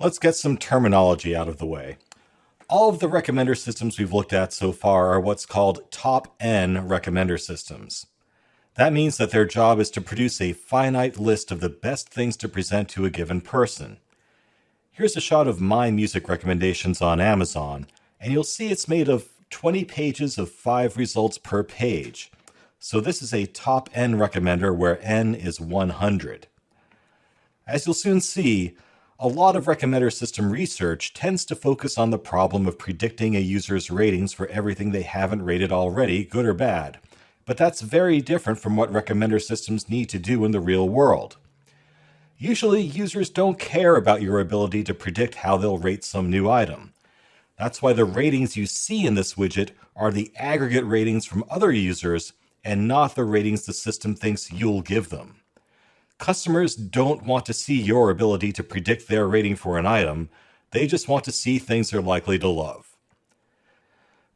Let's get some terminology out of the way. All of the recommender systems we've looked at so far are what's called top-N recommender systems. That means that their job is to produce a finite list of the best things to present to a given person. Here's a shot of my music recommendations on Amazon, and you'll see it's made of 20 pages of 5 results per page. So this is a top-N recommender where N is 100. As you'll soon see, a lot of recommender system research tends to focus on the problem of predicting a user's ratings for everything they haven't rated already, good or bad. But that's very different from what recommender systems need to do in the real world. Usually, users don't care about your ability to predict how they'll rate some new item. That's why the ratings you see in this widget are the aggregate ratings from other users and not the ratings the system thinks you'll give them. Customers don't want to see your ability to predict their rating for an item, they just want to see things they're likely to love.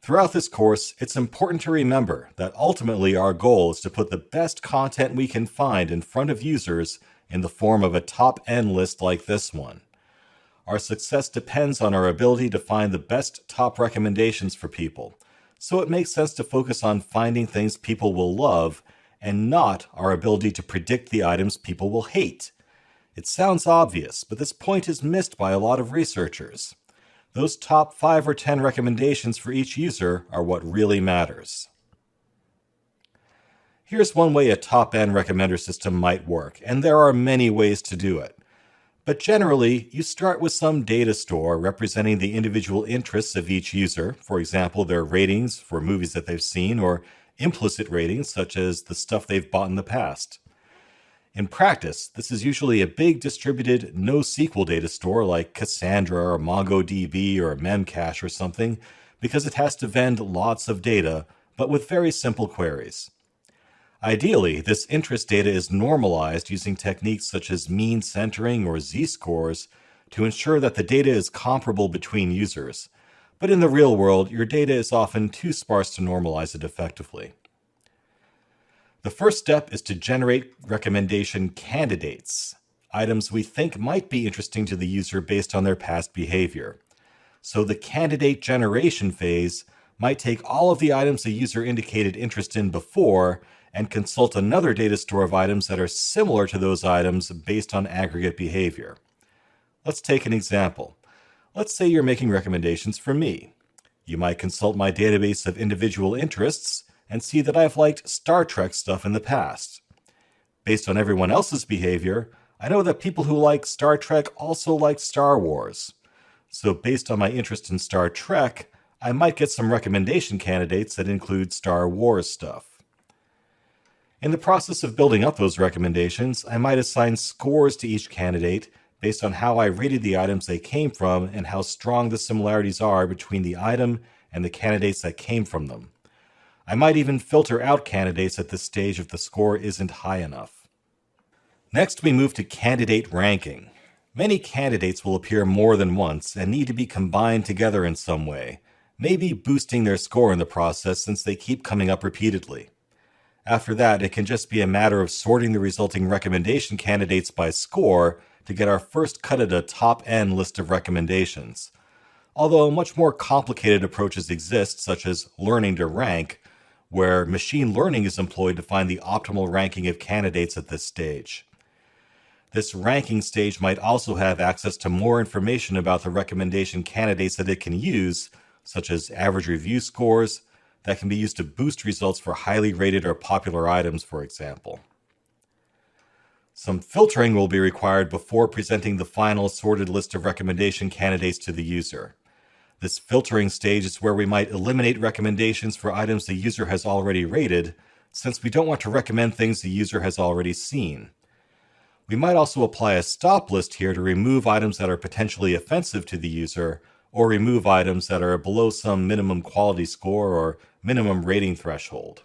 Throughout this course, it's important to remember that ultimately our goal is to put the best content we can find in front of users in the form of a top-N list like this one. Our success depends on our ability to find the best top recommendations for people, so it makes sense to focus on finding things people will love and not our ability to predict the items people will hate. It sounds obvious, but this point is missed by a lot of researchers. Those top 5 or 10 recommendations for each user are what really matters. Here's one way a top-N recommender system might work, and there are many ways to do it. But generally, you start with some data store representing the individual interests of each user, for example, their ratings for movies that they've seen, or implicit ratings such as the stuff they've bought in the past. In practice, this is usually a big distributed NoSQL data store like Cassandra or MongoDB or Memcache or something, because it has to vend lots of data, but with very simple queries. Ideally, this interest data is normalized using techniques such as mean centering or z-scores to ensure that the data is comparable between users. But in the real world, your data is often too sparse to normalize it effectively. The first step is to generate recommendation candidates, items we think might be interesting to the user based on their past behavior. So the candidate generation phase might take all of the items the user indicated interest in before and consult another data store of items that are similar to those items based on aggregate behavior. Let's take an example. Let's say you're making recommendations for me. You might consult my database of individual interests and see that I've liked Star Trek stuff in the past. Based on everyone else's behavior, I know that people who like Star Trek also like Star Wars. So based on my interest in Star Trek, I might get some recommendation candidates that include Star Wars stuff. In the process of building up those recommendations, I might assign scores to each candidate based on how I rated the items they came from and how strong the similarities are between the item and the candidates that came from them. I might even filter out candidates at this stage if the score isn't high enough. Next, we move to candidate ranking. Many candidates will appear more than once and need to be combined together in some way, maybe boosting their score in the process since they keep coming up repeatedly. After that, it can just be a matter of sorting the resulting recommendation candidates by score to get our first cut at a top-N list of recommendations. Although much more complicated approaches exist, such as learning to rank, where machine learning is employed to find the optimal ranking of candidates at this stage. This ranking stage might also have access to more information about the recommendation candidates that it can use, such as average review scores, that can be used to boost results for highly rated or popular items, for example. Some filtering will be required before presenting the final sorted list of recommendation candidates to the user. This filtering stage is where we might eliminate recommendations for items the user has already rated, since we don't want to recommend things the user has already seen. We might also apply a stop list here to remove items that are potentially offensive to the user, or remove items that are below some minimum quality score or minimum rating threshold.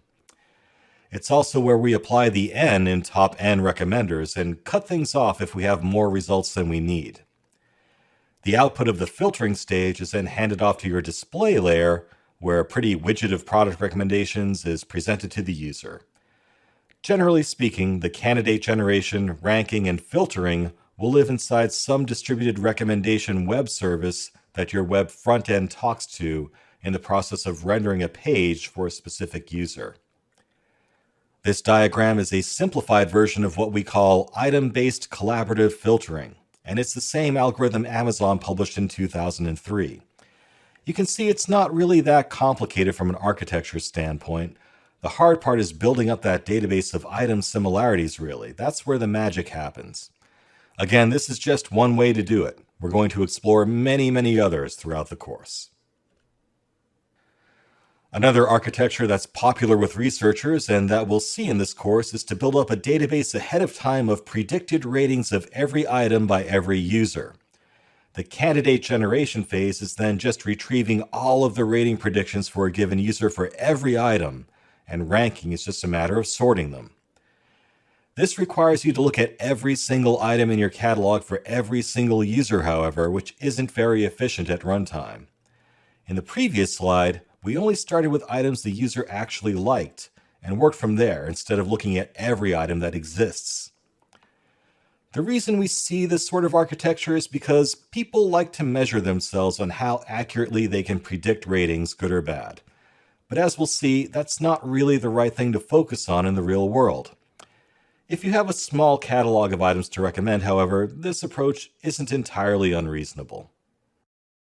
It's also where we apply the N in top-N recommenders and cut things off if we have more results than we need. The output of the filtering stage is then handed off to your display layer, where a pretty widget of product recommendations is presented to the user. Generally speaking, the candidate generation, ranking, and filtering will live inside some distributed recommendation web service that your web front end talks to in the process of rendering a page for a specific user. This diagram is a simplified version of what we call item-based collaborative filtering, and it's the same algorithm Amazon published in 2003. You can see it's not really that complicated from an architecture standpoint. The hard part is building up that database of item similarities, really. That's where the magic happens. Again, this is just one way to do it. We're going to explore many others throughout the course. Another architecture that's popular with researchers and that we'll see in this course is to build up a database ahead of time of predicted ratings of every item by every user. The candidate generation phase is then just retrieving all of the rating predictions for a given user for every item, and ranking is just a matter of sorting them. This requires you to look at every single item in your catalog for every single user, however, which isn't very efficient at runtime. In the previous slide, we only started with items the user actually liked and worked from there instead of looking at every item that exists. The reason we see this sort of architecture is because people like to measure themselves on how accurately they can predict ratings, good or bad. But as we'll see, that's not really the right thing to focus on in the real world. If you have a small catalog of items to recommend, however, this approach isn't entirely unreasonable.